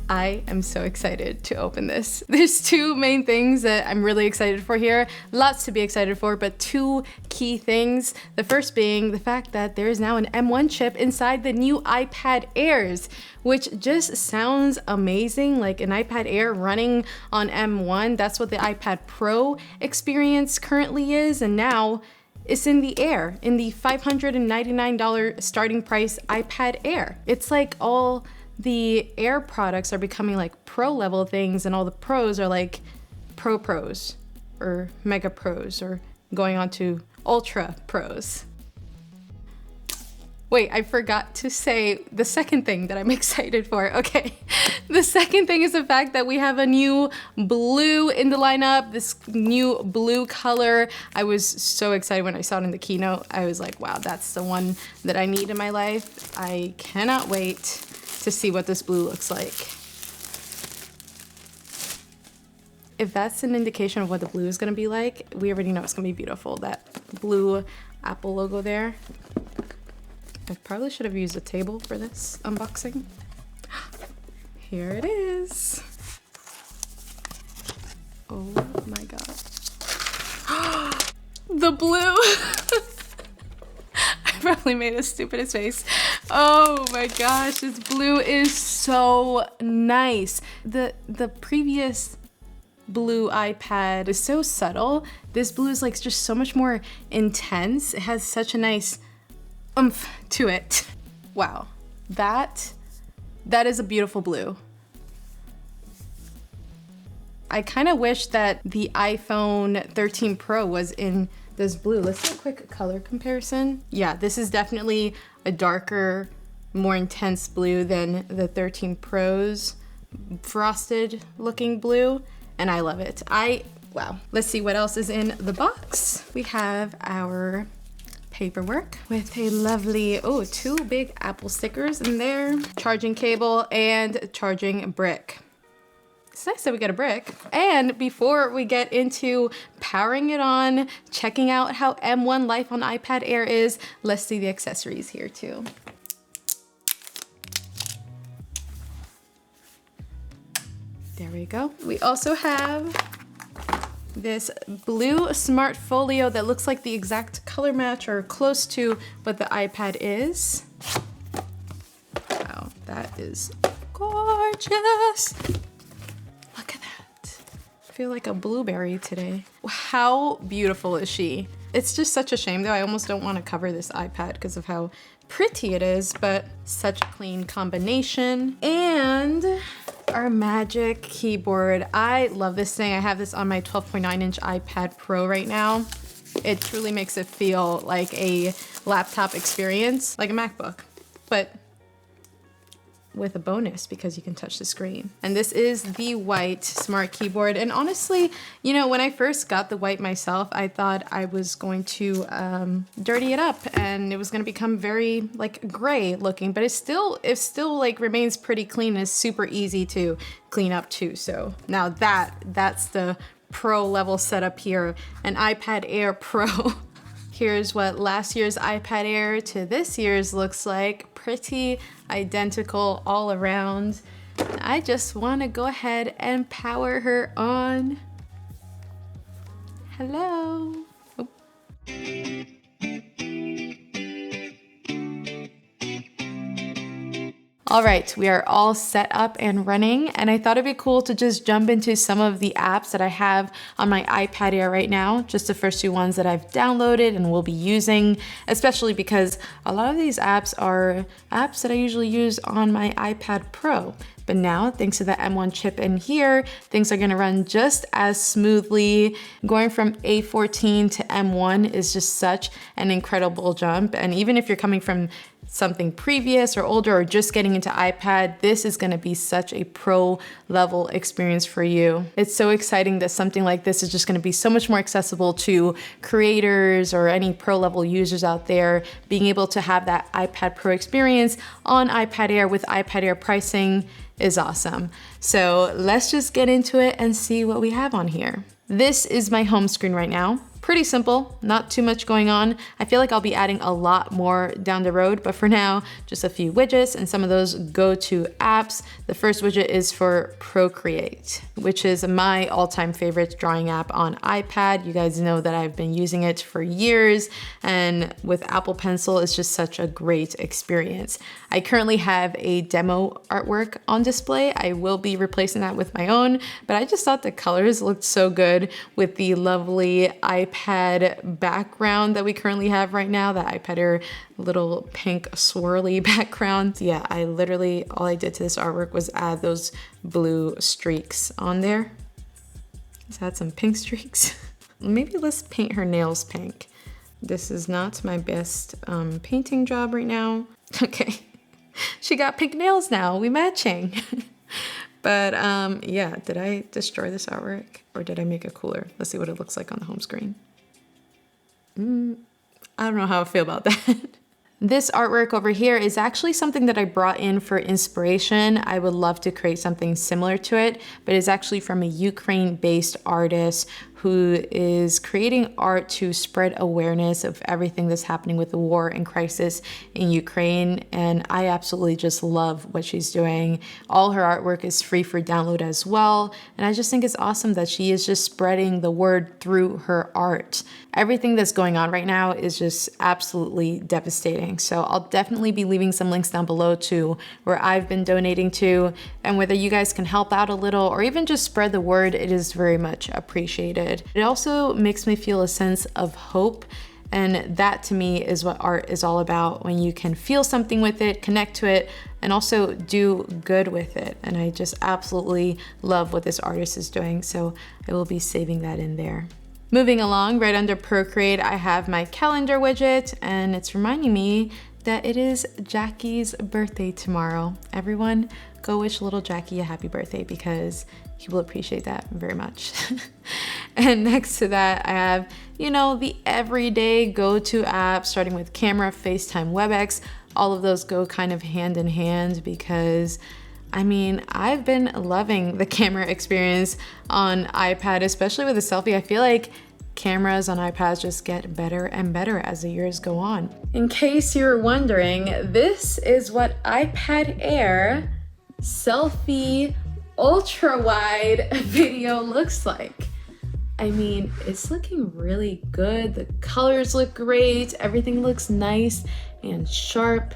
I am so excited to open this. There's two main things that I'm really excited for here. Lots to be excited for, but two key things. The first being the fact that there is now an M1 chip inside the new iPad Airs, which just sounds amazing, like an iPad Air running on M1. That's what the iPad Pro experience currently is, and now it's in the Air, in the $599 starting price iPad Air. It's like all the Air products are becoming like pro level things, and all the pros are like pros or mega pros or going on to ultra pros. Wait, I forgot to say the second thing that I'm excited for. Okay, the second thing is the fact that we have a new blue in the lineup, this new blue color. I was so excited when I saw it in the keynote. I was like, wow, that's the one that I need in my life. I cannot wait to see what this blue looks like. If that's an indication of what the blue is gonna be like, we already know it's gonna be beautiful. That blue Apple logo there. I probably should have used a table for this unboxing. Here it is. Oh my God. The blue. I probably made a stupidest face. Oh my gosh, this blue is so nice. The previous blue iPad is so subtle. This blue is like just so much more intense. It has such a nice oomph to it. Wow, that is a beautiful blue. I kind of wish that the iPhone 13 Pro was in this blue. Let's do a quick color comparison. Yeah, this is definitely a darker, more intense blue than the 13 Pro's frosted looking blue, and I love it. Wow. Let's see what else is in the box. We have our paperwork with a lovely, oh, two big Apple stickers in there, charging cable and charging brick. It's nice that we got a brick. And before we get into powering it on, checking out how M1 life on iPad Air is, let's see the accessories here too. There we go. We also have this blue smart folio that looks like the exact color match or close to what the iPad is. Wow, that is gorgeous. Look at that. I feel like a blueberry today. How beautiful is she? It's just such a shame though. I almost don't want to cover this iPad because of how pretty it is, but such a clean combination. And our magic keyboard. I love this thing. I have this on my 12.9-inch iPad Pro right now. It truly makes it feel like a laptop experience, like a MacBook, but with a bonus because you can touch the screen. And this is the white smart keyboard. And honestly, you know, when I first got the white myself, I thought I was going to dirty it up and it was going to become very like gray looking, but it still like remains pretty clean and is super easy to clean up too. So now that's the pro level setup here, an iPad Air Pro. Here's what last year's iPad Air to this year's looks like. Pretty identical all around. I just want to go ahead and power her on. Hello. Oh. All right, we are all set up and running, and I thought it'd be cool to just jump into some of the apps that I have on my iPad Air right now, just the first few ones that I've downloaded and will be using, especially because a lot of these apps are apps that I usually use on my iPad Pro. But now, thanks to the M1 chip in here, things are gonna run just as smoothly. Going from A14 to M1 is just such an incredible jump, and even if you're coming from something previous or older or just getting into iPad, this is gonna be such a pro level experience for you. It's so exciting that something like this is just gonna be so much more accessible to creators or any pro level users out there. Being able to have that iPad Pro experience on iPad Air with iPad Air pricing is awesome. So let's just get into it and see what we have on here. This is my home screen right now. Pretty simple, not too much going on. I feel like I'll be adding a lot more down the road, but for now, just a few widgets and some of those go-to apps. The first widget is for Procreate, which is my all-time favorite drawing app on iPad. You guys know that I've been using it for years, and with Apple Pencil, it's just such a great experience. I currently have a demo artwork on display. I will be replacing that with my own, but I just thought the colors looked so good with the lovely iPad background that we currently have right now, the iPad Air little pink swirly background. Yeah, all I did to this artwork was add those blue streaks on there. Let's add some pink streaks. Maybe let's paint her nails pink. This is not my best painting job right now. Okay, she got pink nails now, we matching. But yeah, did I destroy this artwork or did I make it cooler? Let's see what it looks like on the home screen. I don't know how I feel about that. This artwork over here is actually something that I brought in for inspiration. I would love to create something similar to it, but it's actually from a Ukraine-based artist who is creating art to spread awareness of everything that's happening with the war and crisis in Ukraine. And I absolutely just love what she's doing. All her artwork is free for download as well. And I just think it's awesome that she is just spreading the word through her art. Everything that's going on right now is just absolutely devastating. So I'll definitely be leaving some links down below to where I've been donating to, and whether you guys can help out a little or even just spread the word, it is very much appreciated. It also makes me feel a sense of hope, and that to me is what art is all about, when you can feel something with it, connect to it, and also do good with it. And I just absolutely love what this artist is doing, so I will be saving that in there. Moving along, right under Procreate, I have my calendar widget, and it's reminding me that it is Jackie's birthday tomorrow. Everyone, go wish little Jackie a happy birthday because he will appreciate that very much. And next to that, I have, the everyday go-to apps, starting with camera, FaceTime, WebEx. All of those go kind of hand in hand because I've been loving the camera experience on iPad, especially with the selfie. I feel like cameras on iPads just get better and better as the years go on. In case you're wondering, this is what iPad Air selfie ultra wide video looks like. It's looking really good. The colors look great. Everything looks nice and sharp.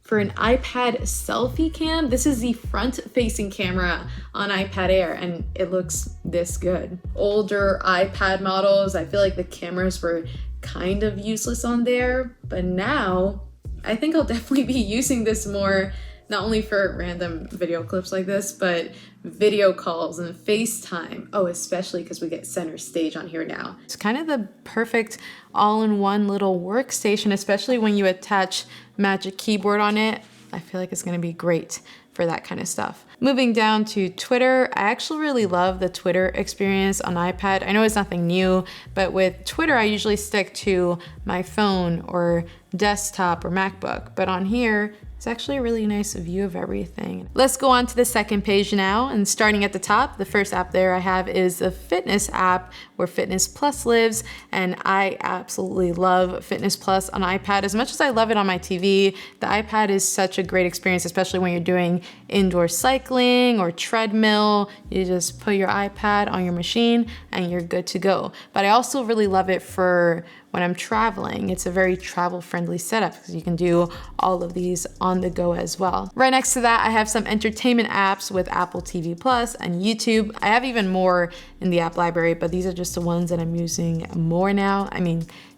For an iPad selfie cam, this is the front-facing camera on iPad Air, and it looks this good. Older iPad models, I feel like the cameras were kind of useless on there, but now I think I'll definitely be using this more, not only for random video clips like this, but video calls and FaceTime. Oh, especially because we get center stage on here now. It's kind of the perfect all-in-one little workstation, especially when you attach Magic Keyboard on it. I feel like it's gonna be great for that kind of stuff. Moving down to Twitter, I actually really love the Twitter experience on iPad. I know it's nothing new, but with Twitter, I usually stick to my phone or desktop or MacBook, but on here, it's actually a really nice view of everything. Let's go on to the second page now, and starting at the top, the first app there I have is the Fitness app where Fitness Plus lives, and I absolutely love Fitness Plus on iPad. As much as I love it on my TV, the iPad is such a great experience, especially when you're doing indoor cycling or treadmill. You just put your iPad on your machine and you're good to go. But I also really love it for when I'm traveling. It's a very travel-friendly setup because you can do all of these on the go as well. Right next to that, I have some entertainment apps with Apple TV Plus and YouTube. I have even more in the app library, but these are just the ones that I'm using more now.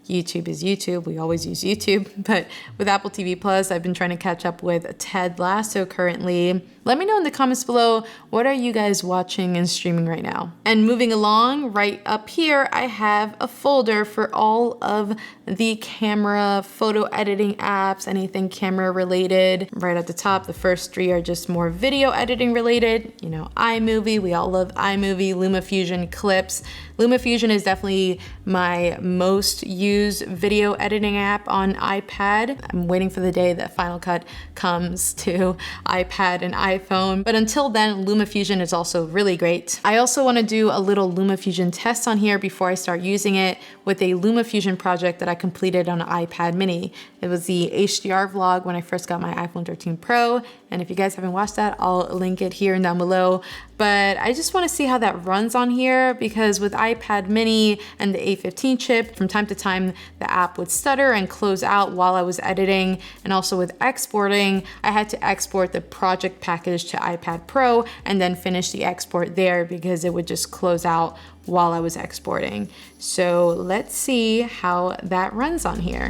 YouTube is YouTube, we always use YouTube, but with Apple TV Plus, I've been trying to catch up with Ted Lasso currently. Let me know in the comments below, what are you guys watching and streaming right now? And moving along, right up here, I have a folder for all of the camera, photo editing apps, anything camera related. Right at the top, the first three are just more video editing related. iMovie, we all love iMovie, LumaFusion, Clips. LumaFusion is definitely my most used video editing app on iPad. I'm waiting for the day that Final Cut comes to iPad and iPhone. But until then, LumaFusion is also really great. I also want to do a little LumaFusion test on here before I start using it with a LumaFusion project that I completed on an iPad mini. It was the HDR vlog when I first got my iPhone 13 Pro. And if you guys haven't watched that, I'll link it here and down below. But I just want to see how that runs on here, because with iPad mini and the A15 chip, from time to time, the app would stutter and close out while I was editing. And also with exporting, I had to export the project package to iPad Pro and then finish the export there because it would just close out while I was exporting. So let's see how that runs on here.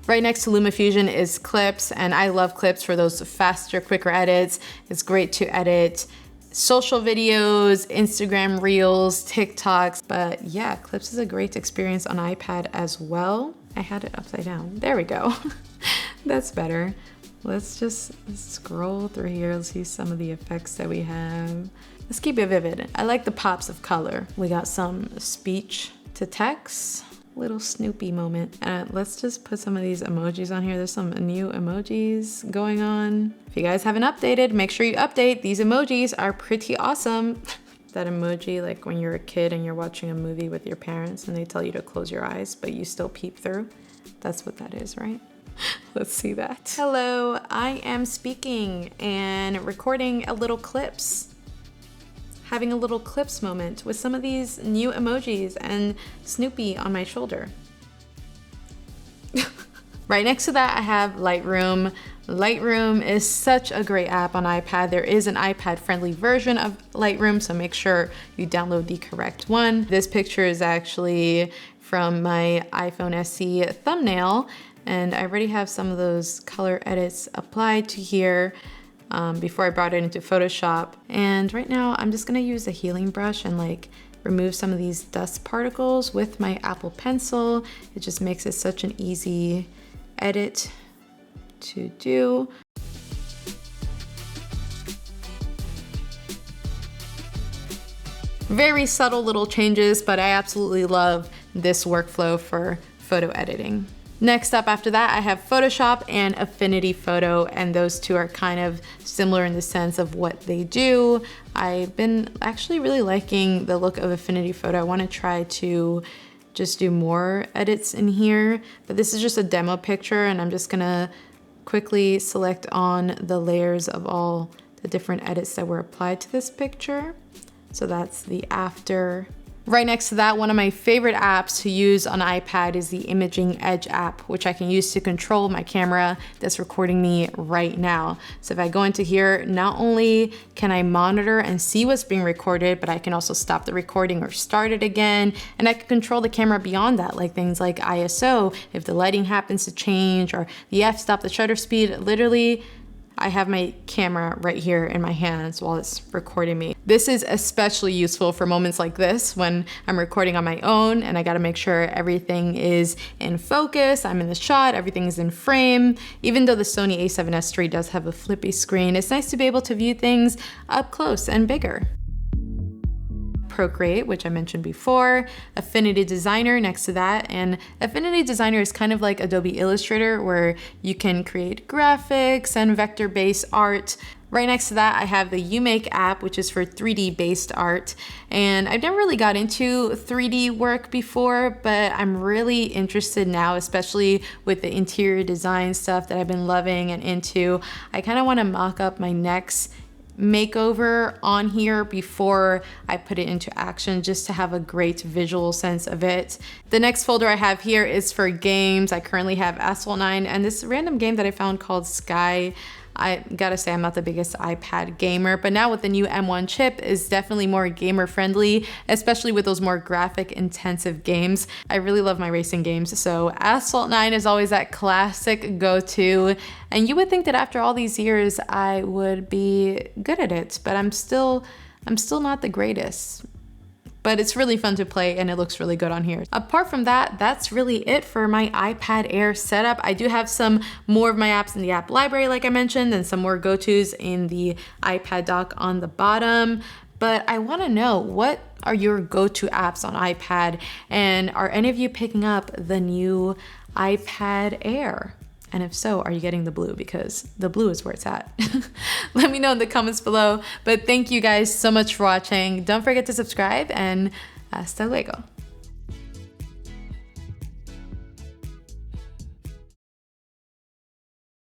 Right next to LumaFusion is Clips, and I love Clips for those faster, quicker edits. It's great to edit social videos, Instagram Reels, TikToks, but yeah, Clips is a great experience on iPad as well. I had it upside down. There we go. That's better. Let's just scroll through here. Let's see some of the effects that we have. Let's keep it vivid. I like the pops of color. We got some speech to text. Little Snoopy moment. Let's just put some of these emojis on here. There's some new emojis going on. If you guys haven't updated, make sure you update. These emojis are pretty awesome. That emoji, like when you're a kid and you're watching a movie with your parents and they tell you to close your eyes, but you still peep through. That's what that is, right? Let's see that. Hello, I am speaking and recording a little clips. Having a little clips moment with some of these new emojis and Snoopy on my shoulder. Right next to that, I have Lightroom. Lightroom is such a great app on iPad. There is an iPad-friendly version of Lightroom, so make sure you download the correct one. This picture is actually from my iPhone SE thumbnail, and I already have some of those color edits applied to here. Before I brought it into Photoshop. And right now I'm just gonna use a healing brush and like remove some of these dust particles with my Apple Pencil. It just makes it such an easy edit to do. Very subtle little changes, but I absolutely love this workflow for photo editing. Next up after that, I have Photoshop and Affinity Photo, and those two are kind of similar in the sense of what they do. I've been actually really liking the look of Affinity Photo. I want to try to just do more edits in here, but this is just a demo picture, and I'm just gonna quickly select on the layers of all the different edits that were applied to this picture. So that's the after. Right next to that, one of my favorite apps to use on iPad is the Imaging Edge app, which I can use to control my camera that's recording me right now. So if I go into here, not only can I monitor and see what's being recorded, but I can also stop the recording or start it again. And I can control the camera beyond that, like things like ISO, if the lighting happens to change, or the f-stop, the shutter speed. Literally, I have my camera right here in my hands while it's recording me. This is especially useful for moments like this when I'm recording on my own and I gotta make sure everything is in focus, I'm in the shot, everything is in frame. Even though the Sony a7S III does have a flippy screen, it's nice to be able to view things up close and bigger. Procreate, which I mentioned before, Affinity Designer next to that, and Affinity Designer is kind of like Adobe Illustrator where you can create graphics and vector-based art. Right next to that, I have the UMake app, which is for 3D based art. And I've never really got into 3D work before, but I'm really interested now, especially with the interior design stuff that I've been loving and into. I kind of want to mock up my next makeover on here before I put it into action, just to have a great visual sense of it. The next folder I have here is for games. I currently have Asphalt 9 and this random game that I found called Sky. I gotta say I'm not the biggest iPad gamer, but now with the new M1 chip is definitely more gamer friendly, especially with those more graphic intensive games. I really love my racing games, so Asphalt 9 is always that classic go-to. And you would think that after all these years I would be good at it, but I'm still not the greatest. but it's really fun to play and it looks really good on here. Apart from that, that's really it for my iPad Air setup. I do have some more of my apps in the app library, like I mentioned, and some more go-tos in the iPad dock on the bottom. But I want to know, what are your go-to apps on iPad? And are any of you picking up the new iPad Air? And if so, are you getting the blue? Because the blue is where it's at. Let me know in the comments below. But thank you guys so much for watching. Don't forget to subscribe, and hasta luego.